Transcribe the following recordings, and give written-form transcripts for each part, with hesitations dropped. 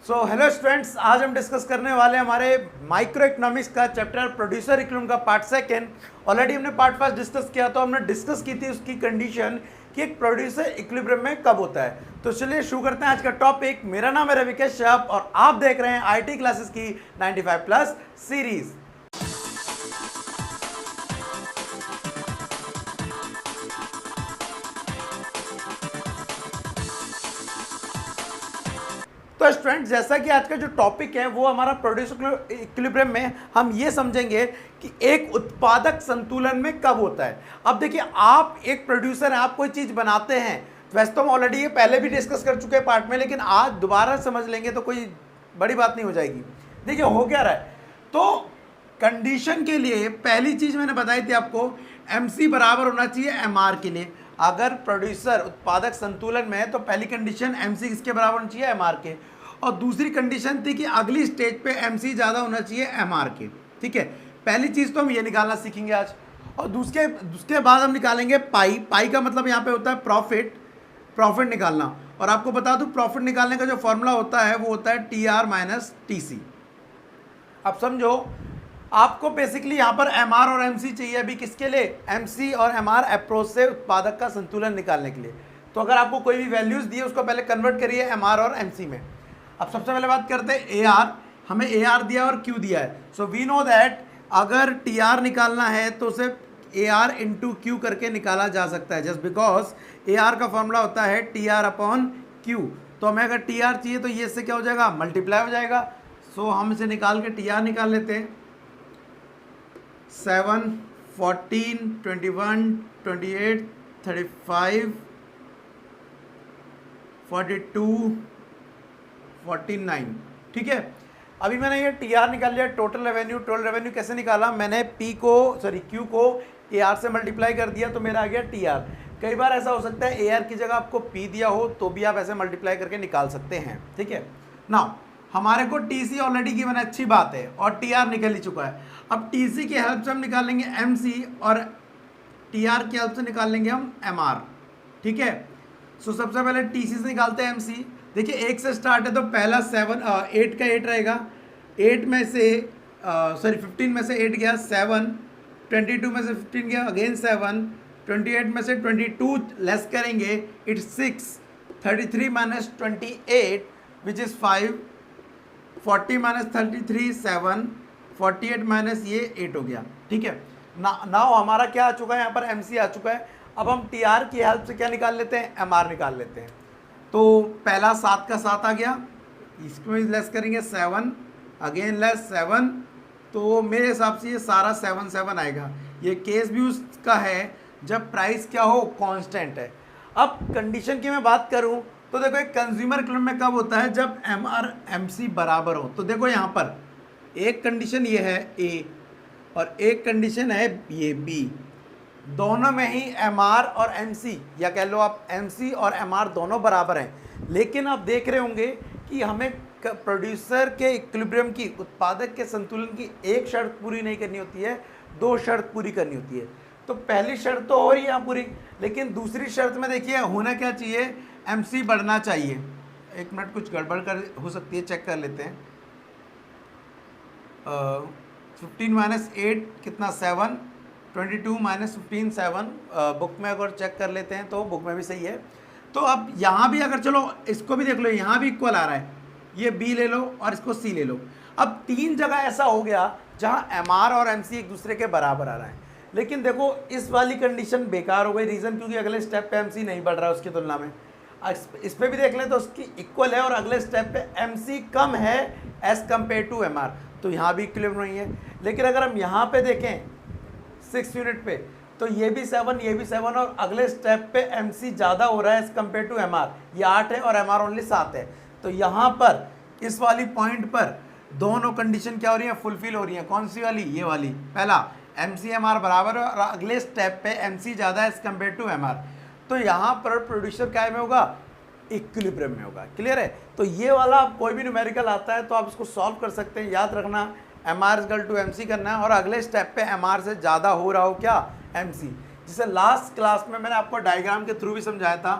So hello students, आज हम discuss करने वाले हैं हमारे माइक्रो इकोनॉमिक्स का चैप्टर प्रोड्यूसर इक्विलिब्रियम का पार्ट सेकंड। ऑलरेडी हमने पार्ट फर्स्ट डिस्कस किया, तो हमने डिस्कस की थी उसकी कंडीशन कि एक प्रोड्यूसर इक्विलिब्रियम में कब होता है। तो चलिए शुरू करते हैं आज का टॉपिक। मेरा नाम है रवि कश्यप और आप देख रहे हैं आईटी क्लासेस की 95 प्लस सीरीज। तो स्टूडेंट, जैसा कि आज का जो टॉपिक है वो हमारा प्रोड्यूसर इक्विलिब्रियम में हम ये समझेंगे कि एक उत्पादक संतुलन में कब होता है। अब देखिए, आप एक प्रोड्यूसर हैं, आप कोई चीज़ बनाते हैं, वैसे तो हम ऑलरेडी ये पहले भी डिस्कस कर चुके हैं पार्ट में, लेकिन आज दोबारा समझ लेंगे तो कोई बड़ी बात नहीं हो जाएगी। देखिए हो क्या रहा है, तो कंडीशन के लिए पहली चीज़ मैंने बताई थी आपको, MC बराबर होना चाहिए MR के लिए। अगर प्रोड्यूसर उत्पादक संतुलन में है तो पहली कंडीशन MC किसके बराबर होना चाहिए, MR के। और दूसरी कंडीशन थी कि अगली स्टेज पे MC ज़्यादा होना चाहिए MR के। ठीक है, पहली चीज़ तो हम ये निकालना सीखेंगे आज। और दूसरे बाद हम निकालेंगे पाई का मतलब यहाँ पे होता है प्रॉफिट निकालना। और आपको बता दूँ, प्रॉफिट निकालने का जो फॉर्मूला होता है वो होता है TR माइनस TC। अब समझो, आपको बेसिकली यहाँ पर MR और MC चाहिए अभी किसके लिए, MC और MR अप्रोच से उत्पादक का संतुलन निकालने के लिए। तो अगर आपको कोई भी वैल्यूज़ दी है उसको पहले कन्वर्ट करिए MR और MC में। अब सबसे पहले बात करते हैं AR। हमें AR दिया और Q दिया है, सो वी नो दैट अगर TR निकालना है तो उसे AR इंटू Q करके निकाला जा सकता है, जस्ट बिकॉज AR का फॉर्मूला होता है TR अपॉन Q। तो हमें अगर TR चाहिए तो ये इससे क्या हो जाएगा, मल्टीप्लाई हो जाएगा। सो हम इसे निकाल के TR निकाल लेते हैं। 7, 14, 21, 28, 35, 42, 49। ठीक है, अभी मैंने ये TR निकाल लिया, टोटल रेवेन्यू कैसे निकाला, मैंने Q को AR से मल्टीप्लाई कर दिया तो मेरा आ गया TR। कई बार ऐसा हो सकता है AR की जगह आपको P दिया हो तो भी आप ऐसे मल्टीप्लाई करके निकाल सकते हैं। ठीक है, नाउ हमारे को TC ऑलरेडी गिवन है, अच्छी बात है, और TR निकल ही चुका है। अब TC की हेल्प से हम निकालेंगे MC और TR की हेल्प से निकाल लेंगे हम MR। ठीक है, सो सबसे पहले TC से निकालते हैं MC। देखिए 1 से स्टार्ट है तो पहला 8 का 8 रहेगा, 8 में से 15 में से 8 गया 7, 22 में से 15 गया अगेन 7, 28 में से 22 लेस करेंगे it's 6, 33 minus 28 which is 5, 40 minus 33 7, 48 minus ये 8 हो गया। ठीक है, नाउ हमारा क्या आ चुका है, यहाँ पर MC आ चुका है। अब हम TR की हेल्प से क्या निकाल लेते हैं, MR निकाल लेते हैं। तो पहला 7 का 7 आ गया, इसको लेस करेंगे 7, अगेन लेस 7, तो मेरे हिसाब से ये सारा 7 7 आएगा। ये केस भी उसका है जब प्राइस क्या हो, कांस्टेंट है। अब कंडीशन की मैं बात करूं तो देखो, एक कंज्यूमर इक्विलिब्रियम में कब होता है, जब MR MC बराबर हो। तो देखो यहाँ पर एक कंडीशन ये है A और एक कंडीशन है ये B, दोनों में ही MR और MC, या कह लो आप MC और MR दोनों बराबर हैं। लेकिन आप देख रहे होंगे कि हमें प्रोड्यूसर के इक्विलिब्रियम की, उत्पादक के संतुलन की एक शर्त पूरी नहीं करनी होती है, 2 शर्त पूरी करनी होती है। तो पहली शर्त तो हो रही है यहाँ पूरी, लेकिन दूसरी शर्त में देखिए होना क्या चाहिए, MC बढ़ना चाहिए। एक मिनट, कुछ गड़बड़ हो सकती है, चेक कर लेते हैं। 15 माइनस 8 कितना 7, 22 माइनस 15 7। बुक में अगर चेक कर लेते हैं तो बुक में भी सही है। तो अब यहाँ भी अगर चलो इसको भी देख लो, यहाँ भी इक्वल आ रहा है, ये B ले लो और इसको C ले लो। अब 3 जगह ऐसा हो गया जहाँ MR और MC एक दूसरे के बराबर आ रहा है, लेकिन देखो इस वाली कंडीशन बेकार हो गई। रीज़न क्योंकि अगले स्टेप पे MC नहीं बढ़ रहा है उसकी तुलना में। इस पे भी देख लें तो उसकी इक्वल है और अगले स्टेप पे MC कम है एज़ कम्पेयर टू MR, तो यहाँ भी इक्विलिब्रियम नहीं है। लेकिन अगर हम यहाँ पे देखें 6 यूनिट पे, तो ये भी 7 ये भी 7 और अगले स्टेप पे MC ज़्यादा हो रहा है एज़ कम्पेयर टू MR। ये 8 है और MR ओनली 7 है। तो यहाँ पर इस वाली पॉइंट पर दोनों कंडीशन क्या हो रही है, फुलफिल हो रही है। कौन सी वाली, ये वाली, पहला MC MR बराबर है और अगले स्टेप पे MC ज़्यादा है एज़ कम्पेयर टू MR। तो यहाँ पर प्रोड्यूसर क्या में होगा, इक्विलिब्रियम में होगा। क्लियर है, तो ये वाला कोई भी न्यूमेरिकल आता है तो आप इसको सॉल्व कर सकते हैं। याद रखना MR इक्वल टू MC करना है और अगले स्टेप पे MR से ज़्यादा हो रहा हो क्या, MC। जिसे लास्ट क्लास में मैंने आपको डायग्राम के थ्रू भी समझाया था।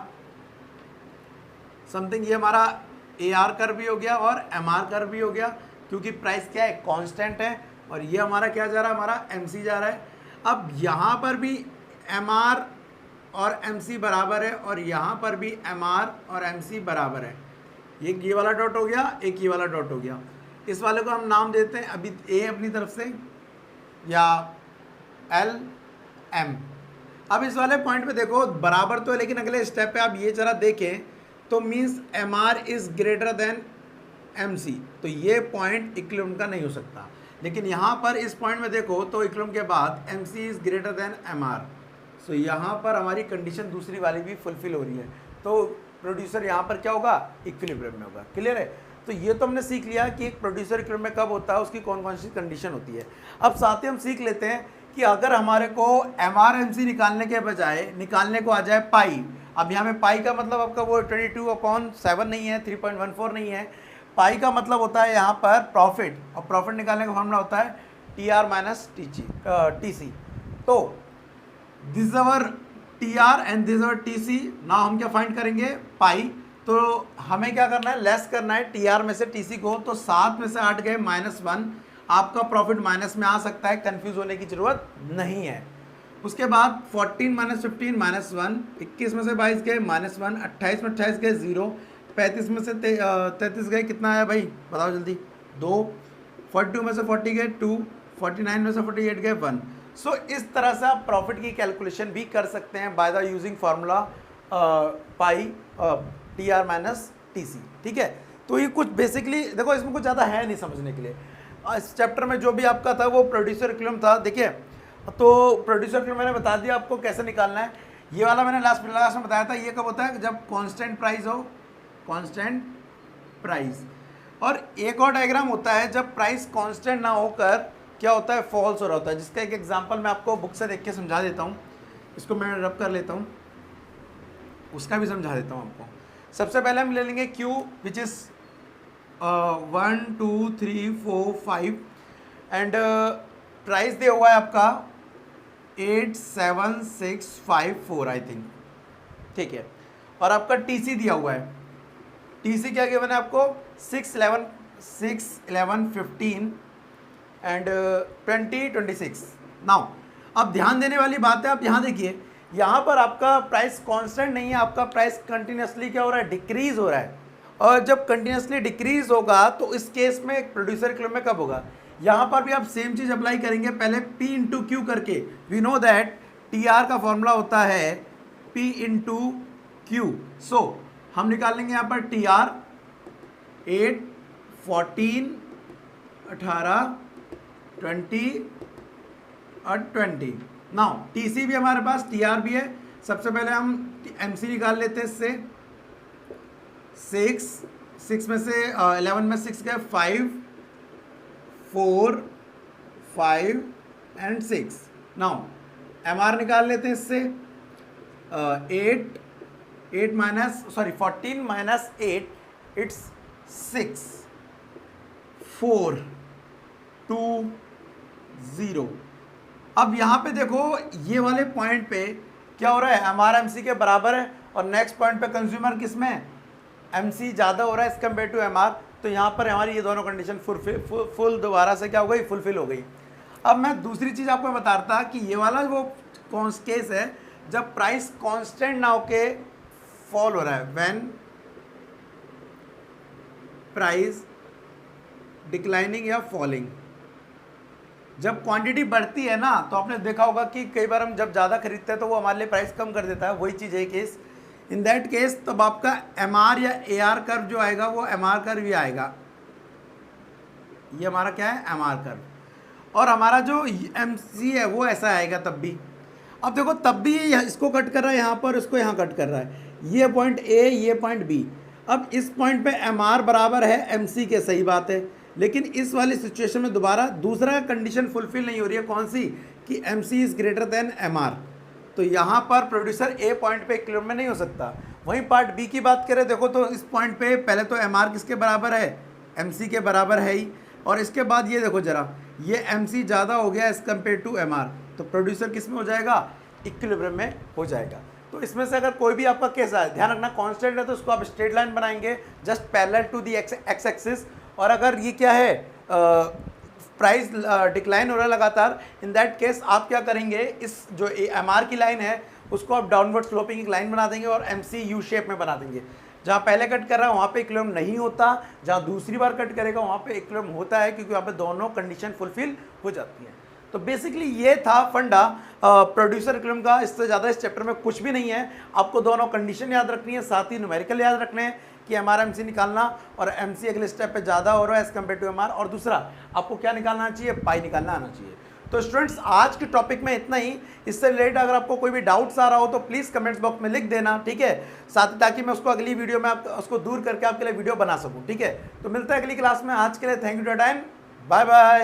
समथिंग ये हमारा ए आर कर्व भी हो गया और एम आर कर्व भी हो गया, क्योंकि प्राइस क्या है, कांस्टेंट है, और ये हमारा क्या जा रहा है, हमारा एम सी जा रहा है। अब यहाँ पर भी एम आर और एम सी बराबर है, और यहाँ पर भी एम आर और एम सी बराबर है। ये वाला डॉट हो गया, एक ये वाला डॉट हो गया। इस वाले को हम नाम देते हैं अभी ए अपनी तरफ से, या एल एम। अब इस वाले पॉइंट पे देखो बराबर तो है, लेकिन अगले स्टेप पे आप ये जरा देखें तो means M R is greater than M C, तो ये पॉइंट इक्विलिब्रियम का नहीं हो सकता। लेकिन यहाँ पर इस पॉइंट में देखो तो इक्विलिब्रियम के बाद M C is greater than M R, so यहाँ पर हमारी कंडीशन दूसरी वाली भी फुलफिल हो रही है, तो प्रोड्यूसर यहाँ पर क्या होगा, इक्विलिब्रियम में होगा। क्लियर है? तो ये तो हमने सीख लिया कि एक प्रोड्यूसर इक्विलिब्रियम में कब होता है, उसकी कौन कौन सी कंडीशन होती है। अब साथ ही हम सीख लेते हैं कि अगर हमारे को एम आर एम सी निकालने के बजाय निकालने को आ जाए पाई। अब यहाँ में पाई का मतलब आपका वो 22/7 नहीं है, 3.14 नहीं है। पाई का मतलब होता है यहाँ पर प्रॉफिट, और प्रॉफिट निकालने का फॉर्मूला होता है T R minus T C. तो this is our T R and this is our T C. ना हम क्या फाइंड करेंगे, पाई। तो हमें क्या करना है, लेस करना है टी आर में से टी सी को। तो 7 में से 8 गए -1, आपका प्रॉफिट माइनस में आ सकता है, कंफ्यूज होने की जरूरत नहीं है। उसके बाद 14 - 15 -1, 21 में से 22 गए -1, 28 में 28 गए 0, 35 में से 33 गए, कितना आया भाई बताओ जल्दी, 2, 42 में से 40 गए 2, 49 में से 48 गए 1। सो इस तरह से आप प्रॉफिट की कैलकुलेशन भी कर सकते हैं by the using formula pi T R minus T C. ठीक है, तो ये कुछ बेसिकली देखो, इसमें कुछ ज़्यादा है नहीं समझने के लिए। इस चैप्टर में जो भी आपका था वो प्रोड्यूसर इक्विलिब्रियम था। देखिए, तो प्रोड्यूसर इक्विलिब्रियम मैंने बता दिया आपको कैसे निकालना है। ये वाला मैंने लास्ट में बताया था, ये कब होता है, जब कांस्टेंट प्राइस हो, कांस्टेंट प्राइस। और एक और डायग्राम होता है जब प्राइस कांस्टेंट ना होकर क्या होता है, फॉल्स हो रहा होता है, जिसका एक एग्जांपल मैं आपको बुक से देख के समझा देता हूँ। इसको मैं रब कर लेता हूँ, उसका भी समझा देता हूँ आपको। सबसे पहले हम ले लेंगे Q which is 1 2 3 4 5 and price दिया हुआ है आपका 87654 आई थिंक। ठीक है, और आपका TC दिया हुआ है। TC क्या गिवन है आपको, 6 11 15 एंड 20 26। नाउ अब ध्यान देने वाली बात है, आप यहाँ देखिए, यहाँ पर आपका प्राइस कांस्टेंट नहीं है, आपका प्राइस कंटिन्यूसली क्या हो रहा है, डिक्रीज हो रहा है। और जब कंटिन्यूसली डिक्रीज होगा तो इस केस में प्रोड्यूसर इक्विलिब्रियम में कब होगा, यहाँ पर भी आप सेम चीज़ अप्लाई करेंगे, पहले P इंटू क्यू करके। वी नो दैट TR का फॉर्मूला होता है P इंटू क्यू। सो हम निकाल लेंगे यहाँ पर TR 8 14 18 20 और 20। नाउ TC भी हमारे पास, TR भी है। सबसे पहले हम MC निकाल लेते हैं इससे। 6 में से 11 में 6 गए 5 4 5 एंड 6। नाउ MR निकाल लेते हैं इससे। 14 माइनस 8 इट्स 6 4 2 0। अब यहाँ पे देखो, ये वाले पॉइंट पे क्या हो रहा है, MR MC के बराबर है, और नेक्स्ट पॉइंट पे कंज्यूमर किस में है, MC ज़्यादा हो रहा है एज कम्पेयर टू MR। तो यहाँ पर हमारी ये दोनों कंडीशन फुल दोबारा से क्या हो गई, फुलफिल हो गई। अब मैं दूसरी चीज़ आपको बता रहा था कि ये वाला वो केस है जब प्राइस कांस्टेंट ना होके फॉल हो रहा है, व्हेन प्राइस डिक्लाइनिंग या फॉलिंग। जब क्वांटिटी बढ़ती है ना, तो आपने देखा होगा कि कई बार हम जब ज़्यादा खरीदते हैं तो वो हमारे लिए प्राइस कम कर देता है, वही चीज़ है केस। इन दैट केस तब आपका MR या AR कर्व जो आएगा वो MR कर्व ही आएगा। ये हमारा क्या है, MR कर्व, और हमारा जो MC है वो ऐसा आएगा तब भी। अब देखो तब भी ये इसको कट कर रहा है यहाँ पर, इसको यहाँ कट कर रहा है, ये पॉइंट A, ये पॉइंट B। अब इस पॉइंट पे MR बराबर है MC के, सही बात है, लेकिन इस वाली सिचुएशन में दोबारा दूसरा कंडीशन फुलफिल नहीं हो रही है, कौन सी, कि MC is greater than MR। तो यहाँ पर प्रोड्यूसर A पॉइंट पे इक्विलिब्रियम में नहीं हो सकता। वहीं पार्ट B की बात करें, देखो तो इस पॉइंट पे पहले तो MR किसके बराबर है, MC के बराबर है ही, और इसके बाद ये देखो जरा, ये MC ज़्यादा हो गया एज़ कम्पेयर टू MR, तो प्रोड्यूसर किस में हो जाएगा, इक्विलिब्रियम में हो जाएगा। तो इसमें से अगर कोई भी आपका केस आए, ध्यान रखना कांस्टेंट है तो उसको आप स्ट्रेट लाइन बनाएंगे just parallel to the X axis. और अगर ये क्या है प्राइस डिक्लाइन हो रहा है लगातार, इन दैट केस आप क्या करेंगे, इस जो MR की लाइन है उसको आप डाउनवर्ड स्लोपिंग एक लाइन बना देंगे और MC यू शेप में बना देंगे। जहाँ पहले कट कर रहा है वहाँ पे इक्विलिब्रियम नहीं होता, जहाँ दूसरी बार कट करेगा वहाँ पे इक्विलिब्रियम होता है, क्योंकि वहाँ पे दोनों कंडीशन फुलफिल हो जाती है। तो बेसिकली ये था फंडा प्रोड्यूसर इक्विलिब्रियम का। इससे ज़्यादा इस चैप्टर में कुछ भी नहीं है। आपको दोनों कंडीशन याद रखनी है, साथ ही न्यूमेरिकल याद रखने हैं कि MR MC निकालना, और MC अगले स्टेप पे ज़्यादा हो रहा है एज कम्पेयर टू MR। और दूसरा आपको क्या निकालना चाहिए, पाई निकालना आना चाहिए। तो स्टूडेंट्स आज के टॉपिक में इतना ही। इससे रिलेटेड अगर आपको कोई भी डाउट्स आ रहा हो तो प्लीज़ कमेंट्स बॉक्स में लिख देना, ठीक है, साथ ही ताकि मैं उसको अगली वीडियो में उसको दूर करके आपके लिए वीडियो बना सकूँ, ठीक है। तो मिलता है अगली क्लास में। आज के लिए thank you for time, bye bye.